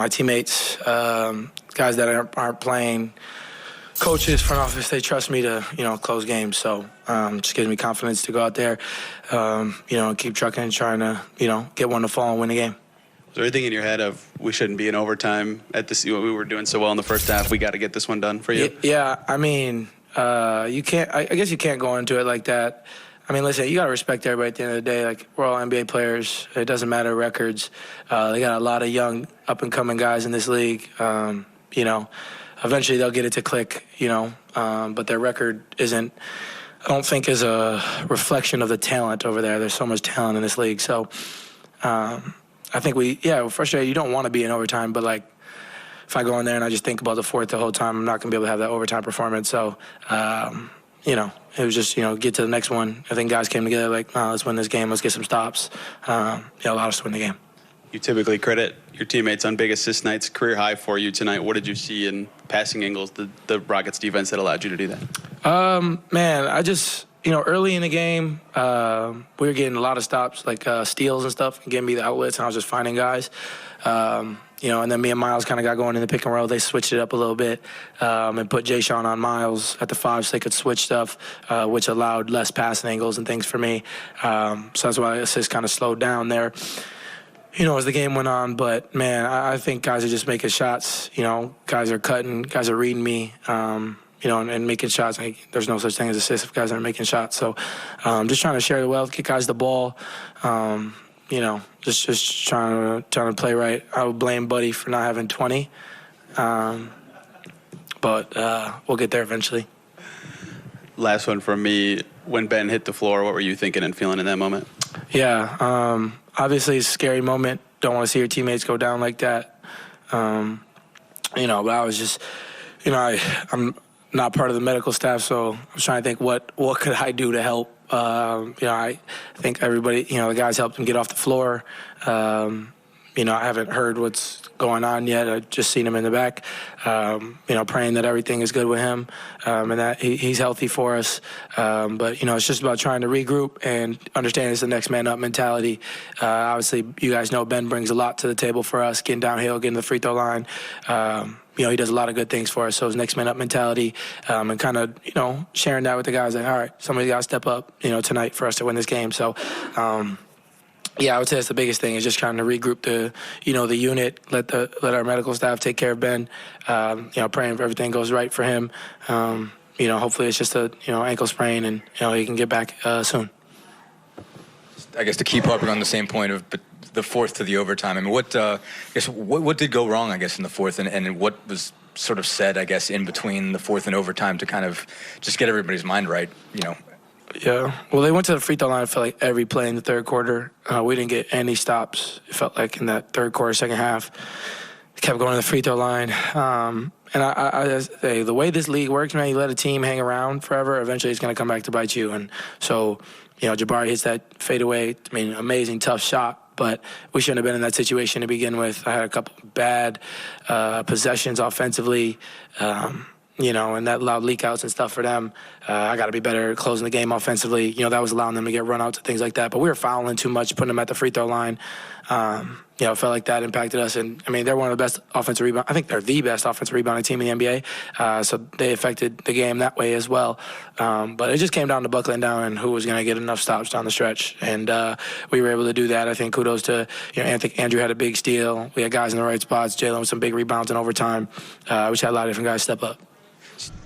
My teammates, guys that aren't playing, coaches, front office, they trust me to, close games. So just gives me confidence to go out there, and keep trucking and trying to, get one to fall and win the game. Is there anything in your head of we shouldn't be in overtime at this? We were doing so well in the first half. We got to get this one done for you. Yeah, I mean, you can't. I guess you can't go into it like that. I mean, listen, you got to respect everybody at the end of the day. Like, we're all NBA players. It doesn't matter records. They got a lot of young, up-and-coming guys in this league. Eventually they'll get it to click, but their record isn't, I don't think, is a reflection of the talent over there. There's so much talent in this league. So I think we're frustrated. You don't want to be in overtime, but, like, if I go in there and I just think about the fourth the whole time, I'm not going to be able to have that overtime performance. So, it was just, get to the next one. I think guys came together like, let's win this game. Let's get some stops. Allowed us to win the game. You typically credit your teammates on big assist nights. Career high for you tonight. What did you see in passing angles, the Rockets defense that allowed you to do that? Man, I just, early in the game, we were getting a lot of stops, like steals and stuff, and getting me the outlets, and I was just finding guys. And then me and Miles kind of got going in the pick and roll. They switched it up a little bit and put Jay Sean on Miles at the 5 so they could switch stuff, which allowed less passing angles and things for me. So that's why assists kind of slowed down there, as the game went on. But, man, I think guys are just making shots. Guys are cutting. Guys are reading me, and making shots. There's no such thing as assists if guys aren't making shots. So just trying to share the wealth, get guys the ball. Just trying to play right. I would blame Buddy for not having 20, but we'll get there eventually. Last one from me. When Ben hit the floor, what were you thinking and feeling in that moment? Yeah, obviously it's a scary moment. Don't want to see your teammates go down like that. But I was just, I'm not part of the medical staff, so I was trying to think what could I do to help. I think everybody, the guys helped him get off the floor. I haven't heard what's going on yet. I've just seen him in the back, praying that everything is good with him and that he's healthy for us. But it's just about trying to regroup and understand it's the next man up mentality. Obviously, you guys know Ben brings a lot to the table for us, getting downhill, getting to the free throw line. He does a lot of good things for us. So his next man up mentality and kind of, sharing that with the guys. Like, all right, somebody's got to step up, tonight for us to win this game. So, I would say that's the biggest thing is just trying to regroup the unit, let our medical staff take care of Ben, praying for everything goes right for him. Hopefully it's just a, ankle sprain and, he can get back soon. I guess to keep harping on the same point of the fourth to the overtime, I mean, what did go wrong, I guess, in the fourth, and what was sort of said, I guess, in between the fourth and overtime to kind of just get everybody's mind right, Yeah, well, they went to the free throw line for like every play in the third quarter. We didn't get any stops. It felt like in that third quarter, second half, they kept going to the free throw line. And I say, the way this league works, man, you let a team hang around forever, eventually it's going to come back to bite you. And so, Jabari hits that fadeaway. I mean, amazing, tough shot, but we shouldn't have been in that situation to begin with. I had a couple bad possessions offensively. And that allowed leak-outs and stuff for them. I got to be better at closing the game offensively. That was allowing them to get run-outs and things like that. But we were fouling too much, putting them at the free throw line. It felt like that impacted us. And, I mean, they're one of the best offensive rebound. I think they're the best offensive rebounding team in the NBA. So they affected the game that way as well. But it just came down to buckling down and who was going to get enough stops down the stretch. And we were able to do that. I think kudos to, Andrew had a big steal. We had guys in the right spots. Jalen with some big rebounds in overtime. We just had a lot of different guys step up.